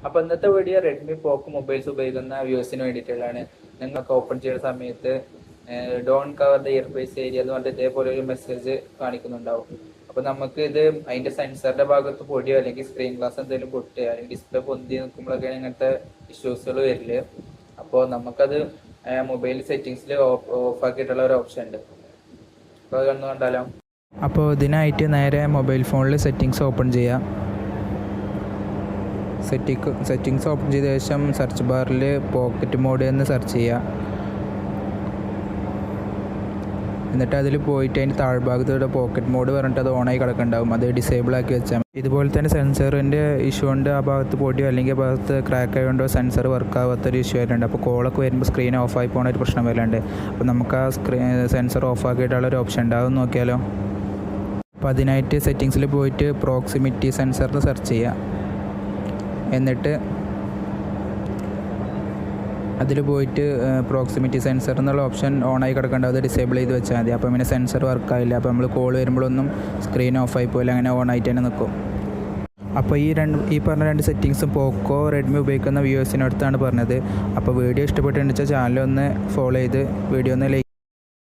അപ്പോൾ ഇന്നത്തെ video Redmi പോക്കോ mobiles ഉപയോഗിക്കുന്ന വ്യൂസിന് വേണ്ടിയിട്ടുള്ളതാണ്. നിങ്ങൾക്ക് ഓപ്പൺ ചെയ്യുന്ന സമയത്ത് ഡോൺ കവർ ദ ഇയർബേസ് ഏരിയ എന്ന് പറഞ്ഞിട്ട് ഇതേപോലെ ഒരു മെസ്സേജ് കാണിക്കുന്നുണ്ടാവും. അപ്പോൾ നമുക്ക് ഇത് അതിന്റെ സെൻസറിന്റെ ഭാഗത്ത് പൊടിയോ അല്ലെങ്കിൽ സ്ക്രീൻ ഗ്ലാസ് എന്തെങ്കിലും പൊട്ടുകയോ അല്ലെങ്കിൽ ഡിസ്പ്ലേ പൊന്തി നിൽക്കുമ്പോഴൊക്കെയാണ് ഇങ്ങനത്തെ ഇഷ്യൂസുകൾ വരില്ല. അപ്പോൾ നമുക്കത് മൊബൈൽ സെറ്റിങ്സിൽ ഓഫ് ആക്കിയിട്ടുള്ള ഒരു ഓപ്ഷൻ ഉണ്ട്. അപ്പോൾ അത് കണ്ടാലോ. അപ്പോൾ ഇതിനായിട്ട് നേരെ മൊബൈൽ ഫോണിൽ സെറ്റിങ്സ് ഓപ്പൺ ചെയ്യാം. സെറ്റിങ്സ് ഓപ്പൺ ചെയ്ത ശേഷം സെർച്ച് ബാറിൽ പോക്കറ്റ് മോഡ് എന്ന് സെർച്ച് ചെയ്യുക. എന്നിട്ട് അതിൽ പോയിട്ട് അതിൻ്റെ താഴ്ഭാഗത്തൂടെ പോക്കറ്റ് മോഡ് പറഞ്ഞിട്ട് അത് ഓണായി കിടക്കുന്നുണ്ടാവും. അത് ഡിസേബിൾ ആക്കി വെച്ചാൽ മതി. ഇതുപോലെ തന്നെ സെൻസറിൻ്റെ ഇഷ്യൂ കൊണ്ട് ആ ഭാഗത്ത് പൊടിയോ അല്ലെങ്കിൽ ആ ഭാഗത്ത് ക്രാക്ക് ആയതുകൊണ്ടോ സെൻസർ വർക്ക് ആവാത്തൊരു ഇഷ്യൂ വരുന്നുണ്ട്. അപ്പോൾ കോളൊക്കെ വരുമ്പോൾ സ്ക്രീൻ ഓഫായി പോകുന്ന ഒരു പ്രശ്നം വരുന്നുണ്ട്. അപ്പോൾ നമുക്ക് ആ സെൻസർ ഓഫ് ആക്കിയിട്ടുള്ള ഒരു ഓപ്ഷൻ ഉണ്ട്, അതൊന്ന് നോക്കിയാലോ. അപ്പോൾ അതിനായിട്ട് സെറ്റിങ്സിൽ പോയിട്ട് പ്രോക്സിമിറ്റി സെൻസറിന് സെർച്ച് ചെയ്യുക. എന്നിട്ട് അതിൽ പോയിട്ട് പ്രോക്സിമിറ്റി സെൻസർ എന്നുള്ള ഓപ്ഷൻ ഓണായി കിടക്കേണ്ട, അത് ഡിസേബിൾ ചെയ്ത് വെച്ചാൽ മതി. അപ്പോൾ പിന്നെ സെൻസർ വർക്കായില്ല. അപ്പോൾ നമ്മൾ കോൾ വരുമ്പോഴൊന്നും സ്ക്രീൻ ഓഫായി പോയില്ല, അങ്ങനെ ഓണായിട്ട് തന്നെ നിൽക്കും. അപ്പോൾ ഈ പറഞ്ഞ രണ്ട് സെറ്റിങ്സും പോക്കോ റെഡ്മി ഉപയോഗിക്കുന്ന വ്യൂവേഴ്സിനടുത്താണ് പറഞ്ഞത്. അപ്പോൾ വീഡിയോ ഇഷ്ടപ്പെട്ടുണ്ടെന്ന് വെച്ചാൽ ചാനലൊന്ന് ഫോളോ ചെയ്ത് വീഡിയോ ഒന്ന് ലൈക്ക്